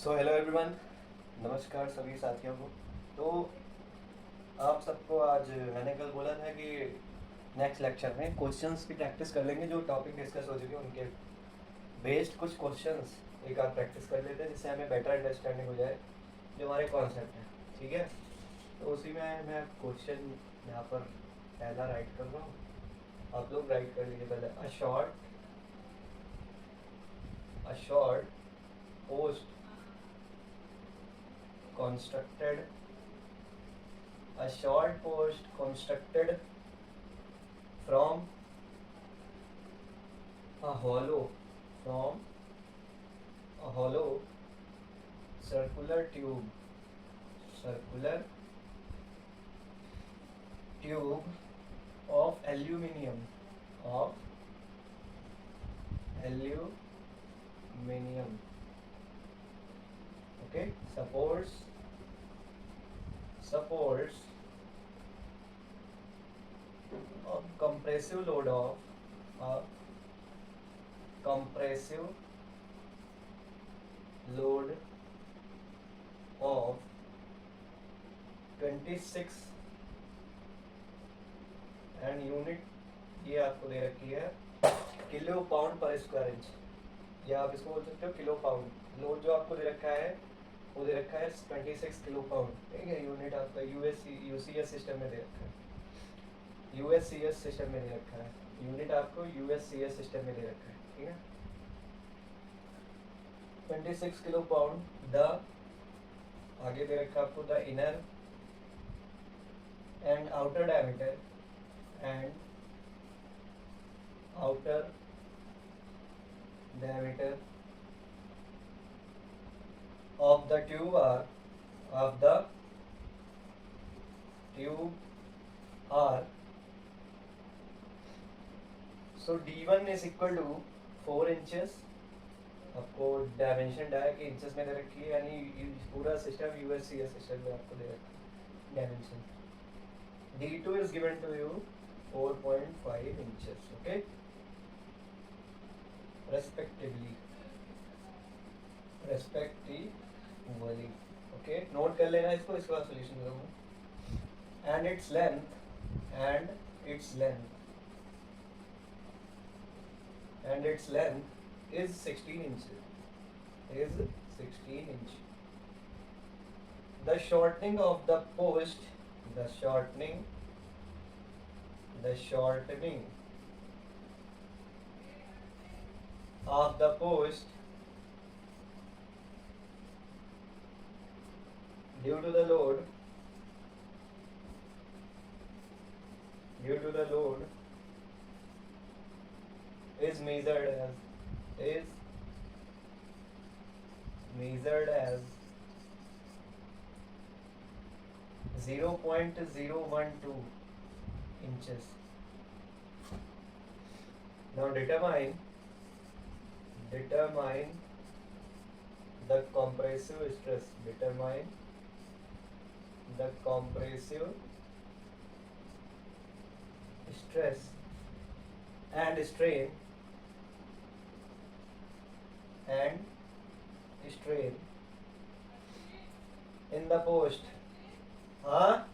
So hello everyone, नमस्कार सभी साथियों को। तो आप सबको आज मैंने कल बोला था कि नेक्स्ट लेक्चर में क्वेश्चंस की प्रैक्टिस कर लेंगे। जो टॉपिक डिस्कस हो चुके हैं उनके बेस्ड कुछ क्वेश्चंस एक आध प्रैक्टिस कर लेते हैं, जिससे हमें बेटर अंडरस्टैंडिंग हो जाए जो हमारे कॉन्सेप्ट हैं। ठीक है, तो उसी में मैं क्वेश्चन यहाँ पर पहला राइट कर रहा हूँ, आप लोग राइट कर लीजिए पहले। A short post constructed a short post constructed from a hollow from a hollow circular tube of aluminium of aluminium okay supports a compressive load of a compressive load of 26 and unit ये आपको दे रखी है kilo pound पर square inch, या आप इसको बोल सकते हो किलो पाउंड। लोड जो आपको दे रखा है वो दे रखा है 26 किलो पाउंड। ठीक है, यूनिट आपका यूसीएस सिस्टम में दे रखा है, यूएससीएस सिस्टम में दे रखा है। यूनिट आपको यूएससीएस सिस्टम में दे रखा है। ठीक है, 26 किलो पाउंड। द आगे दे रखा है आपको the inner and outer diameter and outer diameter of the tube are so D1 is equal to 4 inches। आपको डायमेंशन डाया कि इंचेस में दे रखी है, यानी पूरा सिस्टम यूएससीएस सिस्टम में आपको दे रखा है dimension. D2 is given to you 4.5 inches, okay, respectively, okay, note कर लेना इसको, इसका सॉल्यूशन करूँगा। and its length is 16 inches, the shortening of the post of the post due to the load is measured as 0.012 inches. Now determine the compressive stress. Determine the compressive stress and strain in the post. हाँ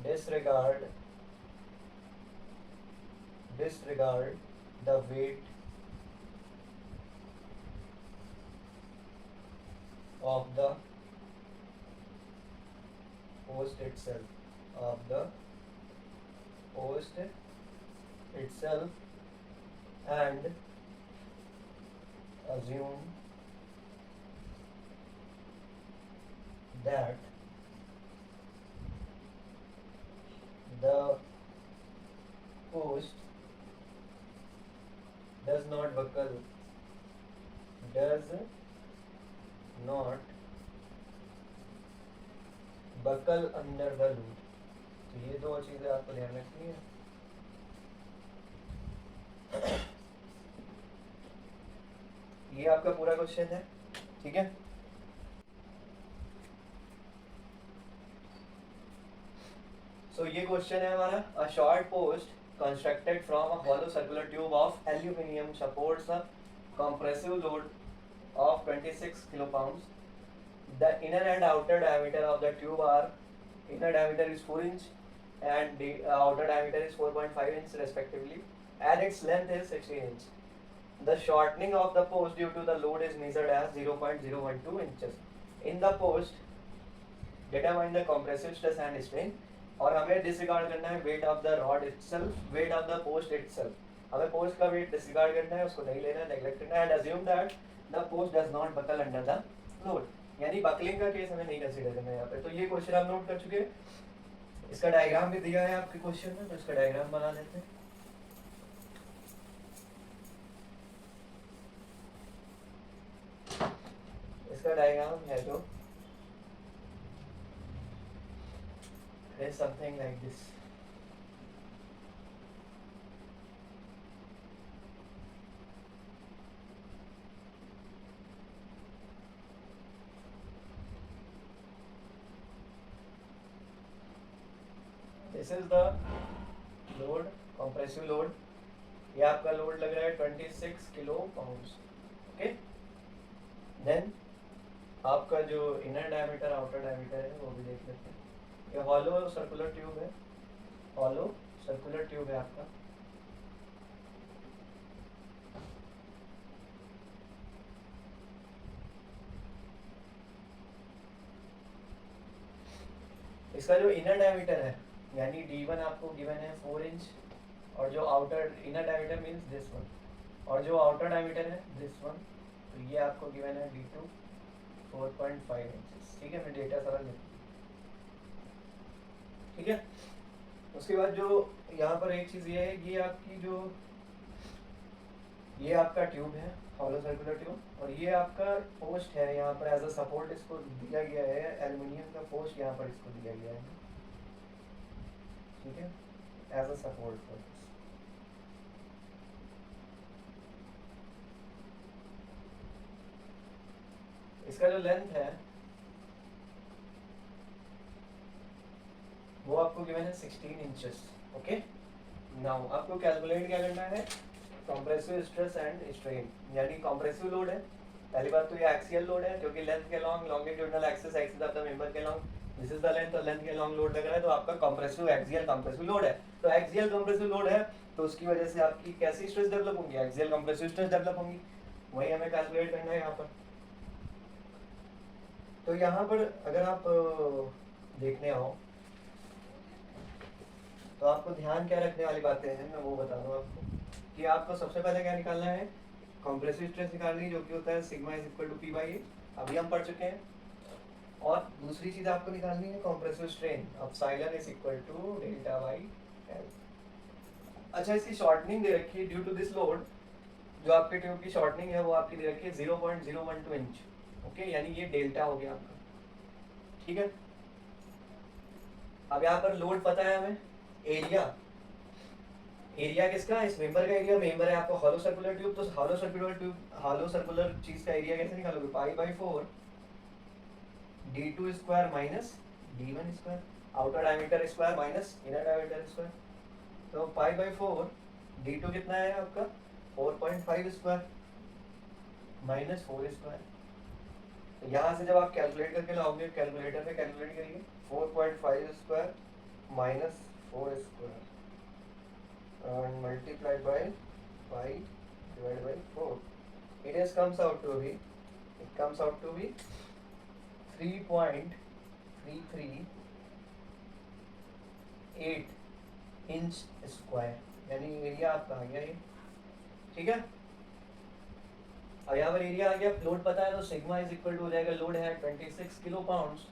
disregard the weight of the post itself and assume that the post does not buckle under the load। तो ये दो चीजें आपको ध्यान रखनी है। ये आपका पूरा क्वेश्चन है। ठीक है, सो ये क्वेश्चन है हमारा, a short post constructed from a hollow circular tube of aluminum supports a compressive load of 26 kilopounds. The inner and outer diameter of the tube are, inner diameter is 4 inch and the outer diameter is 4.5 inch respectively, and its length is 16 inch. The shortening of the post due to the load is measured as 0.012 inches. In the post, determine the compressive stress and strain. और हमें disregard करना है weight of the rod itself, weight of the post itself. हमें post का weight disregard करना है, उसको नहीं लेना है, नेग्लेक्ट करना है। And assume that the post does not buckle under the load, यानी बकलिंग का केस हमें नहीं कंसीडर करना है यहाँ पे। तो ये क्वेश्चन आप नोट कर चुके हैं, इसका डायग्राम भी दिया है आपके क्वेश्चन में, तो इसका डायग्राम बना लेते हैं। इसका डायग्राम है जो is something like this. This is the load, compressive load. ये आपका लोड लग रहा है 26 किलो पाउंड्स। ओके, देन आपका जो इनर डायमीटर आउटर डायमीटर है वो भी देख लेते हैं। ये हॉलो सर्कुलर ट्यूब है, हॉलो सर्कुलर ट्यूब है आपका। इसका जो इनर डायमीटर है यानी D1 आपको गिवन है 4 इंच, और जो outer inner diameter means this one, और जो आउटर डायमीटर है दिस वन, तो ये आपको गिवन है D2 4.5 इंचेस। ठीक है, मैं डेटा सारा लिख, ठीक है। उसके बाद जो यहाँ पर एक चीज़ ये है, ये आपकी जो ये आपका ट्यूब है हॉलो सर्कुलर ट्यूब, और ये आपका पोस्ट है यहाँ पर एज अ सपोर्ट इसको दिया गया है, एल्युमिनियम का पोस्ट यहाँ पर इसको दिया गया है, ठीक है, as a support for this. इसका जो लेंथ है वो आपको गिवन है 16 इंचेस। ओके, नाउ आपको कैलकुलेट क्या करना है, कंप्रेसिव स्ट्रेस एंड स्ट्रेन, यानी कंप्रेसिव लोड है। पहली बात तो ये एक्सियल लोड है, क्योंकि लेंथ के long longitudinal axis axis of the member के long, this is the length, और लेंथ के लॉन्ग लोड लग रहा है, तो आपका कंप्रेसिव एक्सियल कंप्रेसिव लोड है। तो एक्सियल कंप्रेसिव लोड है, तो उसकी वजह से आपकी कैसी स्ट्रेस डेवलप होंगी, एक्सियल कंप्रेसिव स्ट्रेस डेवलप होंगी, वही हमें कैलकुलेट करना है यहाँ पर। तो यहाँ पर अगर आप देखने आओ तो आपको ध्यान क्या रखने वाली बातें हैं, मैं वो बता दूँ आपको कि आपको सबसे पहले क्या निकालना है, कंप्रेसिव स्ट्रेस निकालनी है, जो कि होता है sigma is equal to P by A, अभी हम पढ़ चुके हैं। और दूसरी चीज आपको निकालनी है compressive strain, epsilon is equal to delta by L. अच्छा, इसकी शॉर्टनिंग दे रखी है ड्यू टू दिस लोड, जो आपके ट्यूब की शॉर्टनिंग है वो आपकी दे रखी है 0.012 इंच। ओके, यानी ये डेल्टा हो गया आपका, ठीक है। अब यहाँ पर लोड पता है हमें, एरिया, एरिया किसका, इस मेंबर का एरिया, मेंबर है आपको हॉलो सर्कुलर ट्यूब, तो hollow circular tube, hollow circular चीज का एरिया कैसे निकालोगे, pi by 4 d2 square minus d1 square, outer diameter square minus inner diameter square, तो पाई बाई 4 d2 कितना है आपका 4.5 स्क्वायर माइनस 4 स्क्वायर। तो यहाँ से जब आप कैलकुलेट करके लाओगे, कैलकुलेटर में कैलकुलेट करिए, 4.5 square minus 4 square and multiplied by pi divided by 4, it comes out to be 3.338 inch square, यानी एरिया आपका आ गया ये, ठीक है। अब यहाँ पर एरिया आ गया, लोड पता है, तो सिग्मा इज इक्वल टू हो जाएगा, लोड है 26 kilo pounds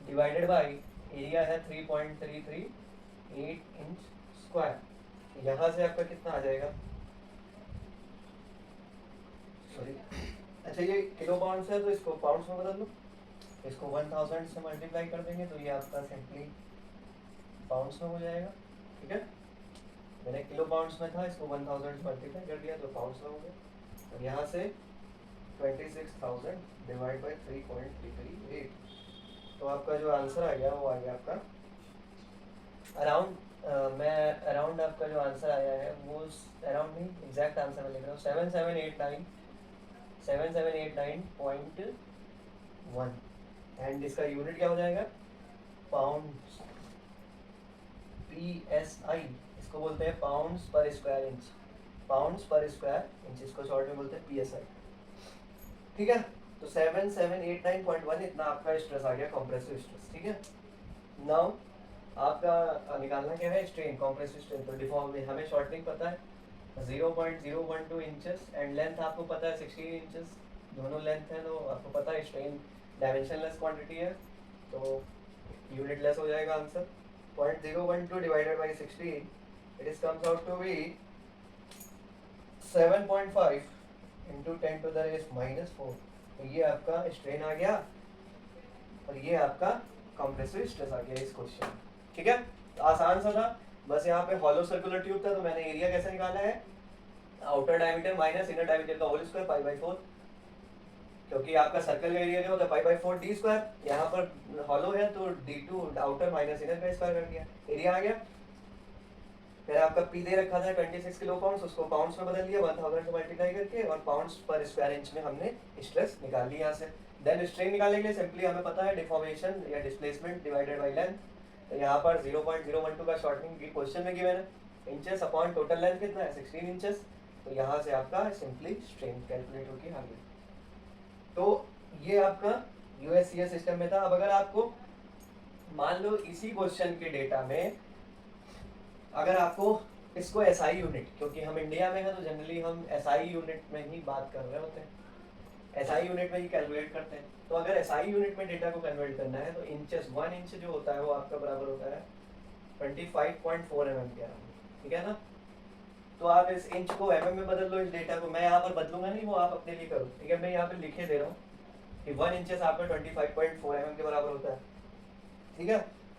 divided by area है 3.338 इंच स्क्वायर। यहाँ से आपका कितना आ जाएगा, सॉरी, अच्छा ये किलो पाउंड्स है तो इसको पाउंड्स में बदल लो, इसको 1000 से मल्टीप्लाई कर देंगे तो ये आपका सिंपली पाउंड्स में हो जाएगा, ठीक है। मैंने किलो पाउंड्स में था, इसको 1000 से मल्टीप्लाई कर दिया तो पाउंड्स में हो गया। और यहाँ से 26,000 डिवाइड बाई 3.338, तो तो आपका जो आंसर आ गया वो आ गया आपका अराउंड, मैं अराउंड आपका जो आंसर आया है वो अराउंड नहीं, एग्जैक्ट आंसर मैं लिख रहा हूँ 7789.1 एंड इसका यूनिट क्या हो जाएगा, पाउंड, PSI, इसको बोलते हैं पाउंड्स पर स्क्वायर इंच, पाउंड्स पर स्क्वायर इंच, इसको शॉर्ट में बोलते हैं PSI। ठीक है, तो 7789.1 इतना आपका स्ट्रेस आ गया, कॉम्प्रेसिव स्ट्रेस। ठीक है, नाउ आपका निकालना क्या है, स्ट्रेन, कॉम्प्रेसिव स्ट्रेन। तो डिफॉर्म में हमें शॉर्टनिंग पता है 0.012 इंचेस एंड लेंथ आपको पता है 16 इंचेस, दोनों लेंथ है तो आपको पता है स्ट्रेन डायमेंशनलेस क्वांटिटी है तो यूनिट लेस हो जाएगा answer. 0.012 divided by 16, it is comes out to be 7.5 into 10 to the raise -4। तो ये आपका स्ट्रेन आ गया और ये आपका कंप्रेसिव स्ट्रेस आ गया इस क्वेश्चन। ठीक है, तो आसान सा था, बस यहाँ पे हॉलो सर्कुलर ट्यूब था तो मैंने एरिया कैसे निकाला है, outer diameter minus inner diameter का होल स्क्वायर π/4, क्योंकि आपका सर्कल का एरिया जो होता है π/4 d स्क्वायर, यहाँ पर हॉलो है तो d2 आउटर माइनस इनर का स्क्वायर कर दिया, एरिया आ गया। फिर आपका P दे रखा था 26 किलो पाउंड्स, उसको पाउंड्स में बदल दिया 1000 से मल्टीप्लाई करके और पाउंड्स पर स्क्वायर इंच में हमने स्ट्रेस निकाल ली यहाँ से। देन स्ट्रेन निकालने के लिए सिंपली हमें पता है डिफॉर्मेशन या डिस्प्लेसमेंट डिवाइडेड बाय लेंथ। तो यहाँ पर 0.012 का शॉर्टनिंग की क्वेश्चन में गिवन है, इंचेस अपॉन टोटल लेंथ कितना है 16 इंचेस, तो यहाँ से आपका सिंपली स्ट्रेन कैलकुलेट होकर आ गया। तो ये आपका USCS सिस्टम में था। अब अगर आपको मान लो इसी क्वेश्चन के डेटा में अगर आपको इसको SI यूनिट, क्योंकि हम इंडिया में हैं तो जनरली हम SI यूनिट में ही बात कर रहे होते हैं, SI यूनिट में ही कैलकुलेट करते हैं। तो अगर SI यूनिट में डेटा को कन्वर्ट करना है तो इंचेस, 1 इंच जो होता है वो आपका बराबर होता है 25.4 mm के अराउंड। ठीक है ना, तो आप इस इंच को mm में बदल लो, इस डेटा को मैं यहाँ पर बदलूंगा नहीं, वो आप अपने लिए करो। ठीक है, मैं यहाँ पे लिखे दे रहा हूँ कि 1 इंचेस आपका 25.4 mm के बराबर होता है। ठीक है,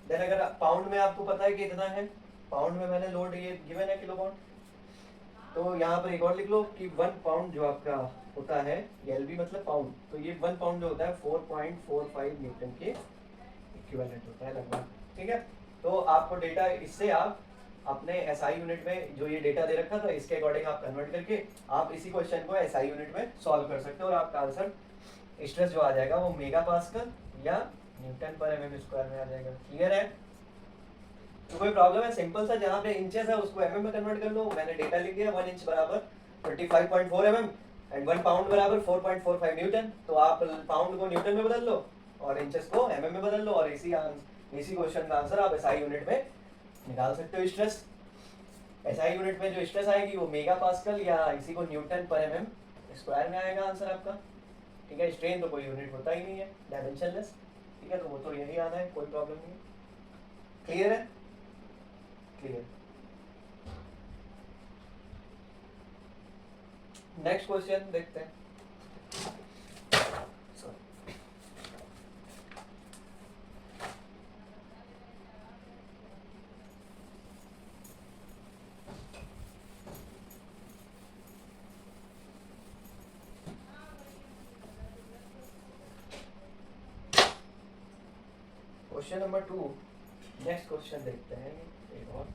देन अगर पाउंड में आपको पता है कि इतना है, पाउंड में मैंने लोड ये गिवन है किलो पाउंड, तो यहाँ पर एक और लिख लो कि 1 पाउंड जो आपका होता है, LB मतलब पाउंड, तो ये 1 पाउंड जो होता है 4.45 न्यूटन के इक्विवेलेंट होता है लगभग। ठीक है, तो आपको डेटा इससे आप अपने SI यूनिट में जो ये डेटा दे रखा था इसके अकॉर्डिंग आप कन्वर्ट करके आप इसी क्वेश्चन को SI यूनिट में सॉल्व कर सकते हो और आपका आंसर स्ट्रेस जो आ जाएगा वो मेगा पास्कल या न्यूटन पर mm स्क्वायर में आ जाएगा। क्लियर है, तो कोई प्रॉब्लम है, सिंपल सा, जहाँ पे इंचेस है उसको mm में कन्वर्ट कर लो। मैंने डेटा लिख दिया 1 इंच बराबर 25.4 mm एंड 1 पाउंड बराबर 4.45 न्यूटन, तो आप पाउंड को न्यूटन में बदल लो और इंचेस को mm में बदल लो और इसी क्वेश्चन का आंसर आप SI यूनिट में निकाल सकते हो। स्ट्रेस SI यूनिट में जो स्ट्रेस आएगी वो मेगा पास्कल या इसी को न्यूटन पर mm स्क्वायर में आएगा आंसर आपका। ठीक है, स्ट्रेन तो कोई यूनिट होता ही नहीं है, डायमेंशनलेस। ठीक है, तो वो तो यही आना है, कोई प्रॉब्लम नहीं है। क्लियर है, क्लियर। नेक्स्ट क्वेश्चन देखते हैं। क्वेश्चन नंबर 2, नेक्स्ट क्वेश्चन देखते हैं। एक और,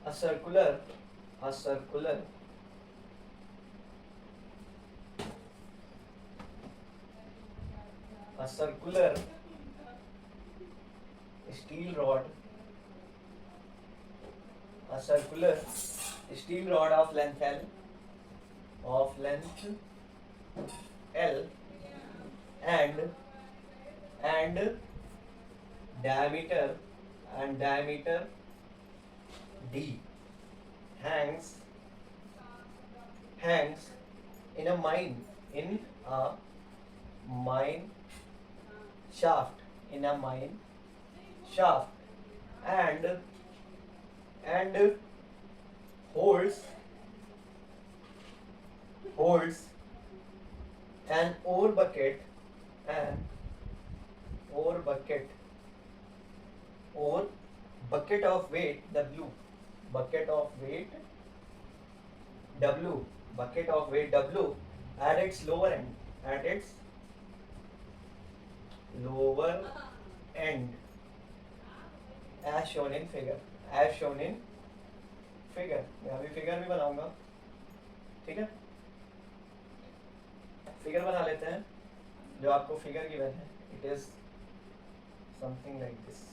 a circular steel rod, a circular steel rod of length L and diameter D hangs in a mine shaft and holds an ore bucket of weight W at its lower end lower end as shown in figure, as shown in figure. मैं अभी figure भी बनाऊंगा, ठीक है। Figure बना लेते हैं, जो आपको फिगर गिवन है, it is something like this.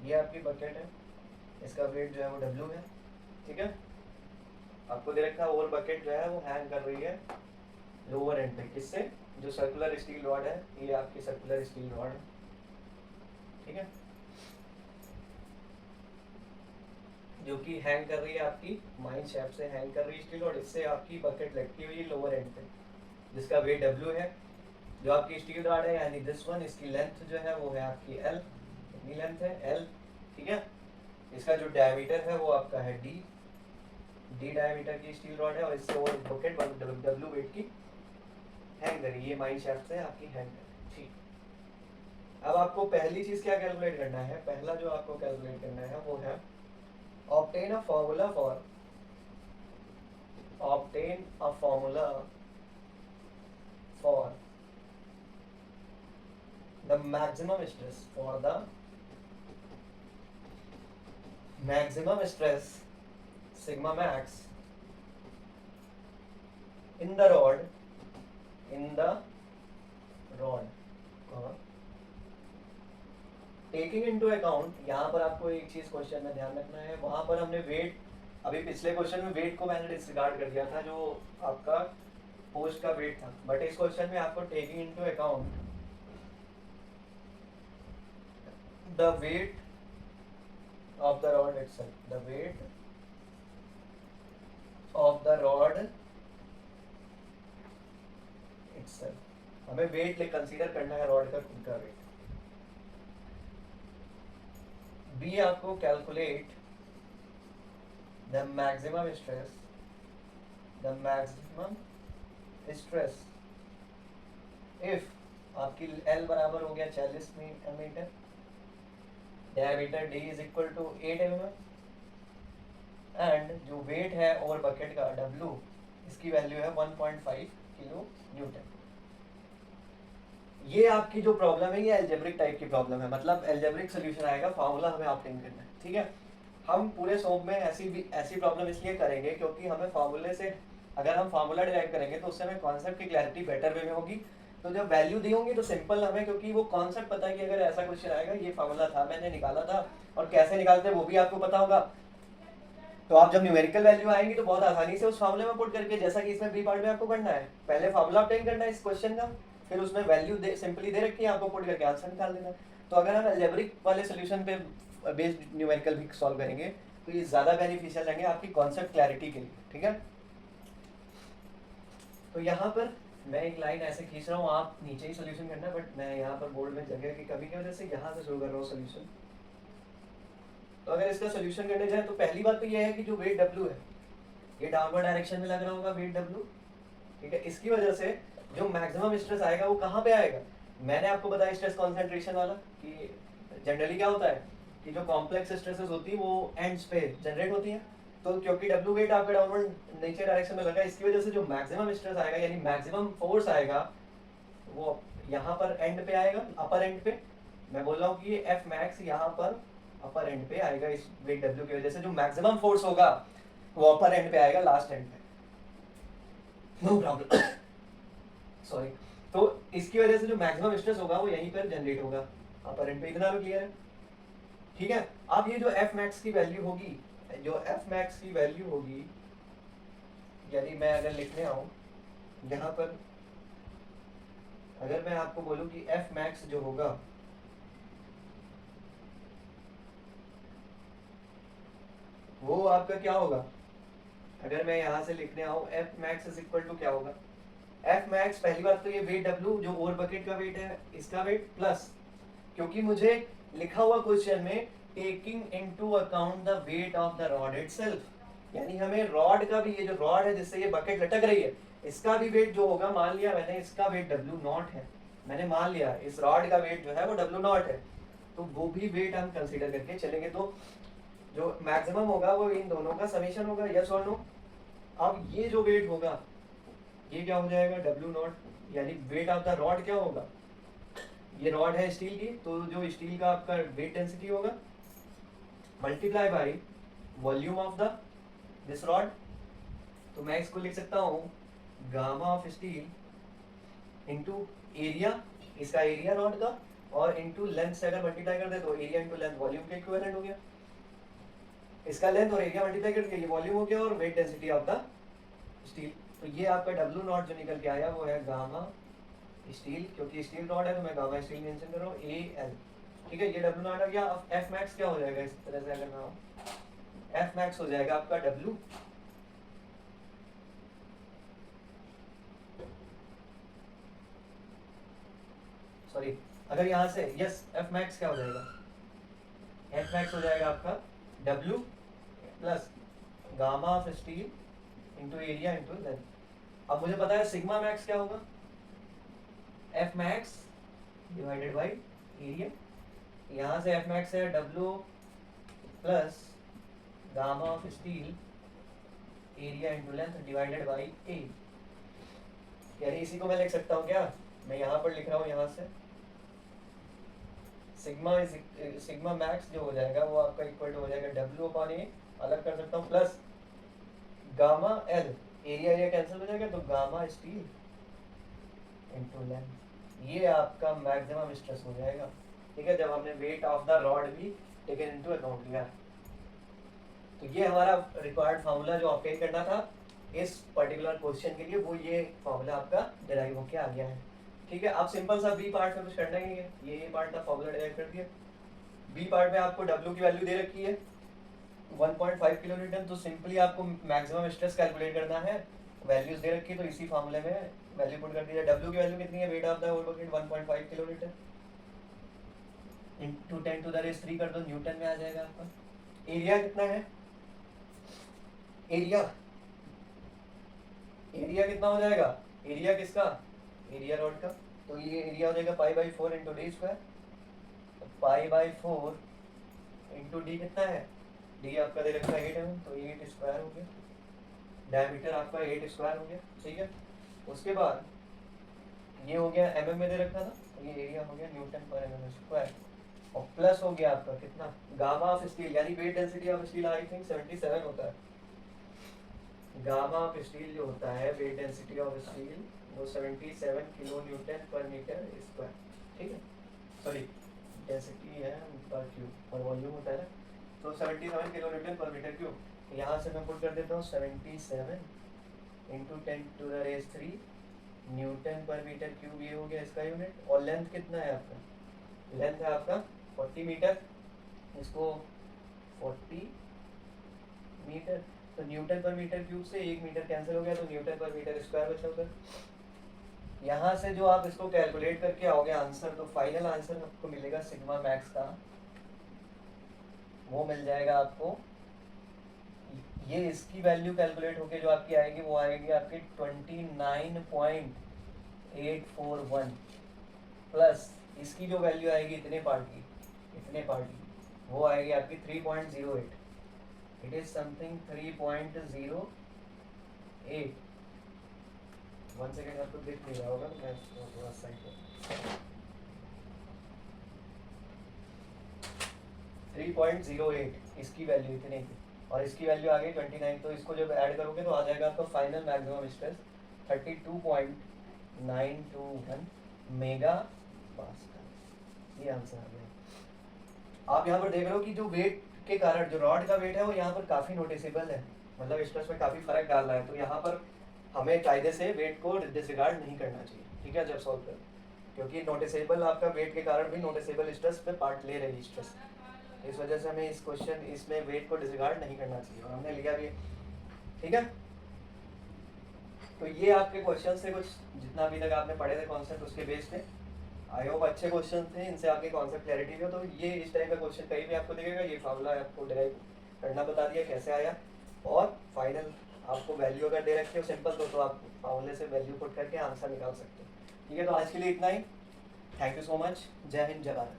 ये आपकी बकेट है, इसका वेट जो है वो W है, ठीक है। आपको दे रखा है और बकेट जो है वो हैंग कर रही है लोअर एंड पे, किससे, जो सर्कुलर स्टील रॉड है, ये आपकी सर्कुलर स्टील रॉड है, ठीक है, जो कि हैंग कर रही है आपकी माइन शेप से हैंग कर रही है स्टील रॉड। इससे आपकी बकेट लटकी हुई है लोअर एंड पे, जिसका वेट W है। जो आपकी स्टील रॉड है यानी दिस वन, इसकी लेंथ जो है वो है आपकी L, कितनी लेंथ है L, ठीक है। इसका जो डायमीटर है वो आपका है D डायमीटर की स्टील रॉड है, और इससे और बकेट W वेट की हैंग करी, ये माइन शेफ्ट से आपकी हैंग करी, ठीक। अब आपको पहली चीज क्या कैलकुलेट करना है, पहला जो आपको कैलकुलेट करना है वो है obtain a formula for the maximum stress sigma max in the rod taking into account. यहाँ पर आपको एक चीज क्वेश्चन में ध्यान रखना है, वहां पर हमने वेट, अभी पिछले क्वेश्चन में वेट को मैंने डिसरिगार्ड कर दिया था, जो आपका पोस्ट का वेट था, बट इस क्वेश्चन में आपको taking into account the weight of the rod itself, the weight of the rod itself, हमें वेट कंसीडर करना है रॉड का खुद का वेट। बी आपको calculate the maximum stress if आपकी L बराबर हो गया 40 metre, diameter D is equal to 8 mm, and जो वेट है और बकेट का W, इसकी वैल्यू है 1.5 किलो न्यूटन। ये आपकी जो प्रॉब्लम है ये एल्जेब्रिक टाइप की प्रॉब्लम है, मतलब एल्जेब्रिक सोल्यूशन आएगा, फार्मूला हमें ऑब्टेन करना है, ठीक है। हम पूरे सोप में ऐसी प्रॉब्लम इसलिए करेंगे क्योंकि हमें फार्मूले से, अगर हम फार्मूला डिराइव करेंगे तो उससे हमें कॉन्सेप्ट की क्लैरिटी बेटर वे में होगी। तो जब वैल्यू दी होंगी तो सिंपल हमें, क्योंकि वो कॉन्सेप्ट पता है कि अगर ऐसा क्वेश्चन आएगा, ये फार्मूला था, मैंने निकाला था, और कैसे निकालते हैं वो भी आपको पता होगा, तो आप जब न्यूमेरिकल वैल्यू आएंगी तो बहुत आसानी से उस फार्मूले में पुट करके, जैसा कि इसमें बी पार्ट में आपको करना है, पहले फार्मूला ऑब्टेन करना है इस क्वेश्चन का, फिर उसमें वैल्यू सिंपली दे रखी है, आपको पुट करके आंसर निकाल देना। तो अगर हम अलजेब्रिक वाले सोल्यूशन पे बेस्ड न्यूमेरिकल भी सॉल्व करेंगे तो ये ज़्यादा बेनिफिशियल रहेंगे आपकी कॉन्सेप्ट क्लैरिटी के लिए, ठीक है। तो यहाँ पर मैं एक लाइन ऐसे खींच रहा हूँ, आप नीचे ही सोल्यूशन करना, बट मैं यहाँ पर बोर्ड में जगह की कमी की वजह से यहाँ से शुरू कर रहा हूँ सोल्यूशन। तो अगर इसका सोल्यूशन करने जाए तो पहली बात तो ये है कि जो वेट W है ये डाउनवर्ड डायरेक्शन में लग रहा होगा वेट W, ठीक है। इसकी वजह से जो मैक्सिमम स्ट्रेस आएगा वो कहाँ पे आएगा, मैंने आपको बताया स्ट्रेस कॉन्सेंट्रेशन वाला, कि जनरली क्या होता है कि जो कॉम्प्लेक्स स्ट्रेसेस होती है वो एंड्स पे जनरेट होती हैं, तो क्योंकि W वेट आपका डाउनवर्ड नीचे डायरेक्शन में लगा, इसकी वजह से जो मैक्सिमम स्ट्रेस आएगा यानी मैक्सिमम फोर्स आएगा वो यहाँ पर एंड पे आएगा, अपर एंड पे। मैं बोल रहा हूँ कि ये F मैक्स यहाँ पर अपर एंड पे आएगा, इस वेट W की वजह से जो मैक्सिमम फोर्स होगा वो अपर एंड पे आएगा, लास्ट एंड पे, नो प्रॉब्लम, सॉरी। तो इसकी वजह से जो मैक्सिमम स्ट्रेस होगा वो यहीं पर जनरेट होगा अपर एंड पे, इतना भी क्लियर है, ठीक है। अब ये जो F मैक्स की वैल्यू होगी, जो F मैक्स की वैल्यू होगी, यदि मैं अगर लिखने आऊं यहाँ पर, अगर मैं आपको बोलूं कि F मैक्स जो होगा वो आपका क्या होगा, अगर मैं यहाँ से लिखने आऊं F max is equal to क्या होगा, F मैक्स पहली बात तो ये वेट W जो ओवर बकेट का वेट है इसका वेट प्लस, क्योंकि मुझे लिखा हुआ क्वेश्चन में taking into account the weight of the rod itself, यानी हमें रॉड का भी, ये जो रॉड है जिससे ये बकेट लटक रही है इसका भी वेट जो होगा, मान लिया मैंने इसका वेट W0 है, मैंने मान लिया इस रॉड का वेट जो है वो W0 है, तो वो भी वेट हम कंसीडर करके चलेंगे। तो जो मैक्सिमम होगा वो इन दोनों का समीशन होगा, यस और नो। अब ये जो वेट होगा ये क्या हो जाएगा, डब्ल्यू नॉट, यानी वेट ऑफ द रॉड क्या होगा, ये रॉड है स्टील की, तो जो स्टील का आपका वेट डेंसिटी होगा multiply by volume of the this rod. तो मैं इसको लिख सकता हूँ gamma of steel into area, इसका एरिया रॉड का, और इंटू लेंथ से अगर मल्टीप्लाई कर दे तो एरिया इंटू लेंथ वॉल्यूम के इक्विवेलेंट हो गया। इसका लेंथ और एरिया मल्टीप्लाई करके ये वॉल्यूम हो गया और weight density of the steel. तो ये आपका डब्ल्यू नॉट जो निकल के आया वो है गामा स्टील, क्योंकि स्टील रॉड है तो मैं गामा स्टील मेंशन कर रहा हूँ, ए एल। ठीक है, ये डब्ल्यू नॉट आ गया। अब एफ मैक्स क्या हो जाएगा, इस तरह से अगर मैं एफ मैक्स हो जाएगा आपका डब्ल्यू सॉरी, अगर यहाँ से यस एफ मैक्स क्या हो जाएगा, एफ मैक्स हो जाएगा आपका W plus gamma of steel into area into length. अब मुझे पता है सिग्मा मैक्स क्या होगा, F max divided by area. यहाँ से एफ मैक्स है W plus gamma of steel area into length divided by A. यानी इसी को मैं लिख सकता हूँ क्या, मैं यहाँ पर लिख रहा हूँ, यहाँ से सिग्मा मैक्स जो हो जाएगा वो आपका इक्वल टू हो जाएगा डब्ल्यू अपॉन ए, अलग कर सकता हूँ, plus gamma L, area cancel हो जाएगा तो गामा स्टील इंटू लेंथ। ये आपका मैक्सिमम स्ट्रेस हो जाएगा। ठीक है, जब हमने वेट ऑफ द रॉड भी टेकन इनटू अकाउंट लिया। तो ये हमारा रिक्वायर्ड फार्मूला जो ऑब्टेन करना था इस पर्टिकुलर क्वेश्चन के लिए, वो ये फार्मूला आपका डिराइव होके आ गया है। ठीक है, आप सिंपल सा बी पार्ट में कुछ करना ही नहीं है, ये पार्ट का फार्मूला डिराइव कर दिया। बी पार्ट में आपको डब्ल्यू की वैल्यू दे रखी है 1.5 किलो न्यूटन, तो सिंपली आपको मैक्सिमम स्ट्रेस कैलकुलेट करना है, वैल्यूज दे रखी है, तो इसी फार्मूले में वैल्यू पुट कर दिया। डब्ल्यू की वैल्यू कितनी है, weight of the whole bucket 1.5 kilo newton into 10 to the raise 3 कर दो, न्यूटन में आ जाएगा आपका। एरिया कितना है, एरिया कितना हो जाएगा, एरिया किसका, एरिया रॉड का, तो ये एरिया हो जाएगा pi by 4 into D square. Pi by 4 into D कितना है, डी आपका दे रखा है 8 mm, तो 8 स्क्वायर हो गया, डायमीटर आपका 8 स्क्वायर हो गया। ठीक है, उसके बाद ये हो गया mm में दे रखा था, ये एरिया हो गया न्यूटन पर mm स्क्वायर, और प्लस हो गया आपका कितना, गामा ऑफ स्टील, यानी weight density of steel I think 77 होता है। गामा ऑफ स्टील जो होता है, वेट डेंसिटी ऑफ स्टील वो 77 किलो न्यूटन पर मीटर स्क्वायर। ठीक है, सॉरी डेंसिटी है पर क्यूब और वॉल्यूम होता है ना, तो 77 किलो न्यूटन पर मीटर क्यूब। यहाँ से मैं पुट कर देता हूँ 77 into 10 to the raise 3 newton पर मीटर क्यूब, ये हो गया इसका यूनिट। और लेंथ कितना है आपका, लेंथ है आपका 40 मीटर, इसको 40 मीटर, तो न्यूटन पर मीटर क्यूब से 1 मीटर कैंसिल हो गया, तो न्यूटन पर मीटर स्क्वायर बचा उधर। यहाँ से जो आप इसको कैलकुलेट करके आओगे आंसर, तो फाइनल आंसर आपको मिलेगा सिग्मा मैक्स का, वो मिल जाएगा आपको, ये इसकी वैल्यू कैलकुलेट होके जो आपकी आएगी वो आएगी आपकी 29.841 प्लस इसकी जो वैल्यू आएगी इतने पार्ट की, वो आएगी आपकी 3.08। It is something 3.08। 1 सेकेंड, आपको दिख नहीं रहा होगा तो मैं थोड़ा साइड पर 3.08 इसकी वैल्यू इतने की, और इसकी वैल्यू आ गई 29, तो इसको जब ऐड करोगे तो आ जाएगा आपका final maximum stress 32.921 mega pascal. ये आंसर आ गया। आप यहाँ पर देख रहे हो कि जो वेट के कारण जो रॉड का वेट है वो यहाँ पर काफ़ी नोटिसेबल है, मतलब स्ट्रेस में काफ़ी फर्क डाल रहा है, तो यहाँ पर हमें कायदे से वेट को डिसरिगार्ड नहीं करना चाहिए। ठीक है, जब सॉल्व करें, क्योंकि नोटिसेबल आपका वेट के कारण भी नोटिसेबल स्ट्रेस पे पार्ट ले रही स्ट्रेस, इस वजह से हमें इस क्वेश्चन इसमें वेट को डिसरिगार्ड नहीं करना चाहिए, और हमने लिया भी। ठीक है, तो ये आपके क्वेश्चन से कुछ जितना अभी तक आपने पढ़े थे कॉन्सेप्ट उसके बेस पे, आई होप अच्छे क्वेश्चन थे, इनसे आपके कॉन्सेप्ट क्लैरिटी हो। तो ये इस टाइप का क्वेश्चन कहीं भी आपको दिखेगा, ये फार्मूला आपको डिराइव करना बता दिया कैसे आया, और फाइनल आपको वैल्यू अगर दे रखी हो सिंपल तो आप फार्मूले से वैल्यू पुट करके आंसर निकाल सकते हो। ठीक है, तो आज के लिए इतना ही। Thank you so much. Jai Hind, जय भारत।